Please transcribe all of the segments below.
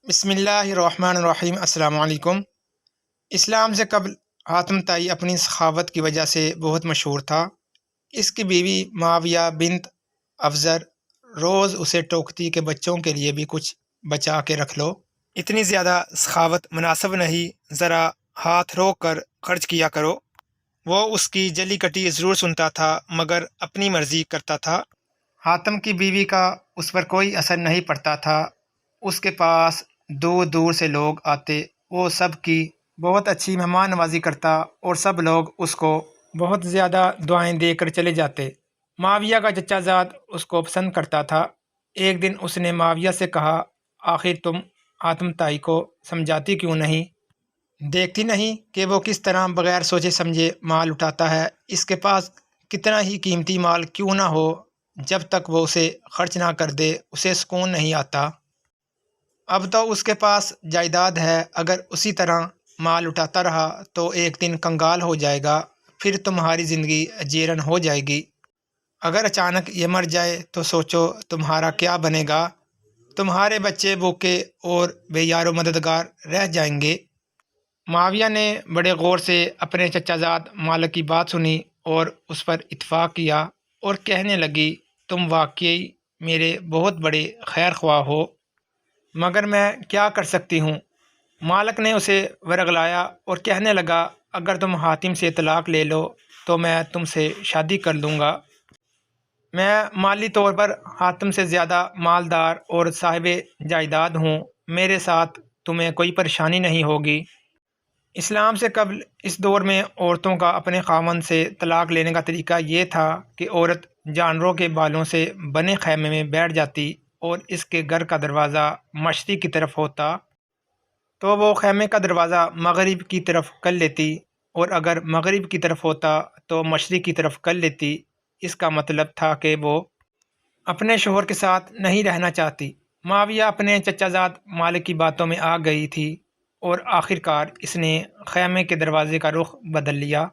بسم اللہ الرحمن الرحیم۔ السلام علیکم۔ اسلام سے قبل حاتم طائی اپنی سخاوت کی وجہ سے بہت مشہور تھا۔ اس کی بیوی معاویہ بنت افزر روز اسے ٹوکتی کہ بچوں کے لیے بھی کچھ بچا کے رکھ لو، اتنی زیادہ سخاوت مناسب نہیں، ذرا ہاتھ روک کر خرچ کیا کرو۔ وہ اس کی جلی کٹی ضرور سنتا تھا مگر اپنی مرضی کرتا تھا۔ حاتم کی بیوی کا اس پر کوئی اثر نہیں پڑتا تھا۔ اس کے پاس دور دور سے لوگ آتے، وہ سب کی بہت اچھی مہمان نوازی کرتا اور سب لوگ اس کو بہت زیادہ دعائیں دے کر چلے جاتے۔ معاویہ کا چچا زاد اس کو پسند کرتا تھا۔ ایک دن اس نے معاویہ سے کہا، آخر تم حاتم طائی کو سمجھاتی کیوں نہیں؟ دیکھتی نہیں کہ وہ کس طرح بغیر سوچے سمجھے مال اٹھاتا ہے؟ اس کے پاس کتنا ہی قیمتی مال کیوں نہ ہو، جب تک وہ اسے خرچ نہ کر دے اسے سکون نہیں آتا۔ اب تو اس کے پاس جائیداد ہے، اگر اسی طرح مال اٹھاتا رہا تو ایک دن کنگال ہو جائے گا، پھر تمہاری زندگی اجیرن ہو جائے گی۔ اگر اچانک یہ مر جائے تو سوچو تمہارا کیا بنے گا؟ تمہارے بچے بھوکے اور بے یار و مددگار رہ جائیں گے۔ معاویہ نے بڑے غور سے اپنے چچا زاد مالک کی بات سنی اور اس پر اتفاق کیا اور کہنے لگی، تم واقعی میرے بہت بڑے خیر خواہ ہو، مگر میں کیا کر سکتی ہوں؟ مالک نے اسے ورغلایا اور کہنے لگا، اگر تم حاتم سے طلاق لے لو تو میں تم سے شادی کر لوں گا۔ میں مالی طور پر حاتم سے زیادہ مالدار اور صاحب جائیداد ہوں، میرے ساتھ تمہیں کوئی پریشانی نہیں ہوگی۔ اسلام سے قبل اس دور میں عورتوں کا اپنے خاوند سے طلاق لینے کا طریقہ یہ تھا کہ عورت جانوروں کے بالوں سے بنے خیمے میں بیٹھ جاتی اور اس کے گھر کا دروازہ مشرق کی طرف ہوتا تو وہ خیمے کا دروازہ مغرب کی طرف کر لیتی، اور اگر مغرب کی طرف ہوتا تو مشرق کی طرف کر لیتی۔ اس کا مطلب تھا کہ وہ اپنے شوہر کے ساتھ نہیں رہنا چاہتی۔ معاویہ اپنے چچا زاد مالک کی باتوں میں آ گئی تھی اور آخر کار اس نے خیمے کے دروازے کا رخ بدل لیا۔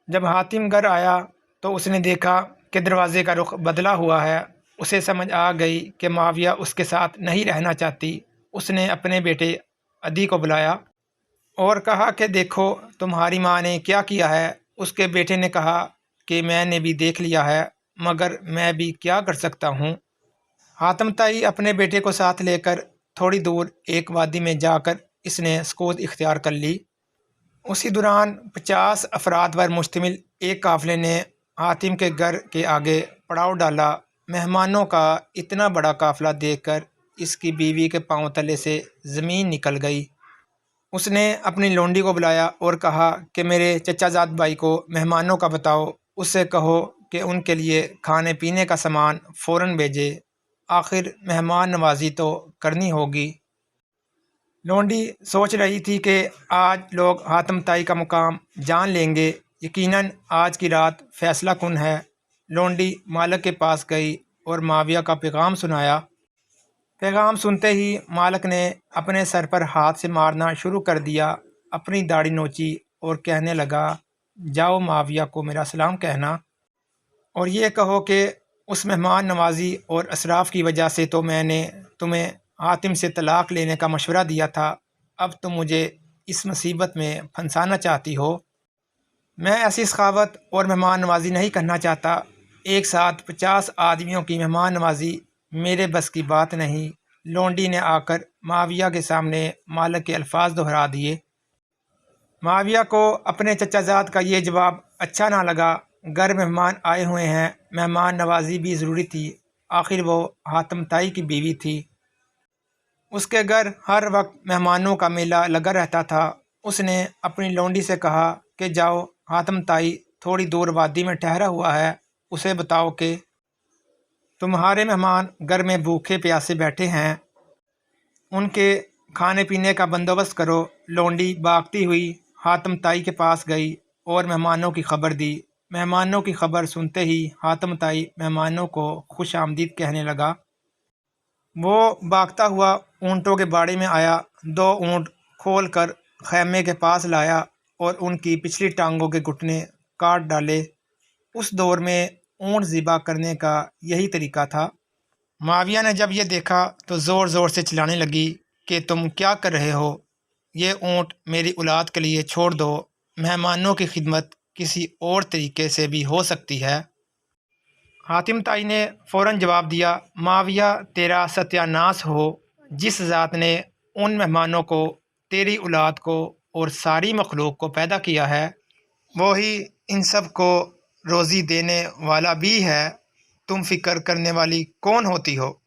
جب حاتم گھر آیا تو اس نے دیکھا کہ دروازے کا رخ بدلا ہوا ہے۔ اسے سمجھ آ گئی کہ معاویہ اس کے ساتھ نہیں رہنا چاہتی۔ اس نے اپنے بیٹے عدی کو بلایا اور کہا کہ دیکھو تمہاری ماں نے کیا کیا ہے۔ اس کے بیٹے نے کہا کہ میں نے بھی دیکھ لیا ہے، مگر میں بھی کیا کر سکتا ہوں۔ حاتم طائی اپنے بیٹے کو ساتھ لے کر تھوڑی دور ایک وادی میں جا کر اس نے سکوت اختیار کر لی۔ اسی دوران 50 افراد پر مشتمل ایک قافلے نے حاتم کے گھر کے آگے پڑاؤ ڈالا۔ مہمانوں کا اتنا بڑا قافلہ دیکھ کر اس کی بیوی کے پاؤں تلے سے زمین نکل گئی۔ اس نے اپنی لونڈی کو بلایا اور کہا کہ میرے چچا زاد بھائی کو مہمانوں کا بتاؤ، اس سے کہو کہ ان کے لیے کھانے پینے کا سامان فوراً بھیجے، آخر مہمان نوازی تو کرنی ہوگی۔ لونڈی سوچ رہی تھی کہ آج لوگ حاتم طائی کا مقام جان لیں گے، یقیناً آج کی رات فیصلہ کن ہے۔ لونڈی مالک کے پاس گئی اور معاویہ کا پیغام سنایا۔ پیغام سنتے ہی مالک نے اپنے سر پر ہاتھ سے مارنا شروع کر دیا، اپنی داڑھی نوچی اور کہنے لگا، جاؤ معاویہ کو میرا سلام کہنا اور یہ کہو کہ اس مہمان نوازی اور اسراف کی وجہ سے تو میں نے تمہیں حاتم سے طلاق لینے کا مشورہ دیا تھا، اب تم مجھے اس مصیبت میں پھنسانا چاہتی ہو۔ میں ایسی سخاوت اور مہمان نوازی نہیں کرنا چاہتا۔ ایک ساتھ 50 آدمیوں کی مہمان نوازی میرے بس کی بات نہیں۔ لونڈی نے آ کر معاویہ کے سامنے مالک کے الفاظ دہرا دیے۔ معاویہ کو اپنے چچا زاد کا یہ جواب اچھا نہ لگا۔ گھر مہمان آئے ہوئے ہیں، مہمان نوازی بھی ضروری تھی، آخر وہ حاتم طائی کی بیوی تھی۔ اس کے گھر ہر وقت مہمانوں کا میلہ لگا رہتا تھا۔ اس نے اپنی لونڈی سے کہا کہ جاؤ، حاتم طائی تھوڑی دور وادی میں ٹھہرا ہوا ہے، اسے بتاؤ کہ تمہارے مہمان گھر میں بھوکے پیاسے بیٹھے ہیں، ان کے کھانے پینے کا بندوبست کرو۔ لونڈی بھاگتی ہوئی حاتم طائی کے پاس گئی اور مہمانوں کی خبر دی۔ مہمانوں کی خبر سنتے ہی حاتم طائی مہمانوں کو خوش آمدید کہنے لگا۔ وہ بھاگتا ہوا اونٹوں کے باڑے میں آیا، 2 اونٹ کھول کر خیمے کے پاس لایا اور ان کی پچھلی ٹانگوں کے گھٹنے کاٹ ڈالے۔ اس دور میں اونٹ ذبح کرنے کا یہی طریقہ تھا۔ معاویہ نے جب یہ دیکھا تو زور زور سے چلانے لگی، کہ تم کیا کر رہے ہو؟ یہ اونٹ میری اولاد کے لیے چھوڑ دو، مہمانوں کی خدمت کسی اور طریقے سے بھی ہو سکتی ہے۔ حاتم طائی نے فوراً جواب دیا، معاویہ تیرا ستیہ ناس ہو، جس ذات نے ان مہمانوں کو، تیری اولاد کو اور ساری مخلوق کو پیدا کیا ہے، وہی ان سب کو روزی دینے والا بھی ہے۔ تم فکر کرنے والی کون ہوتی ہو؟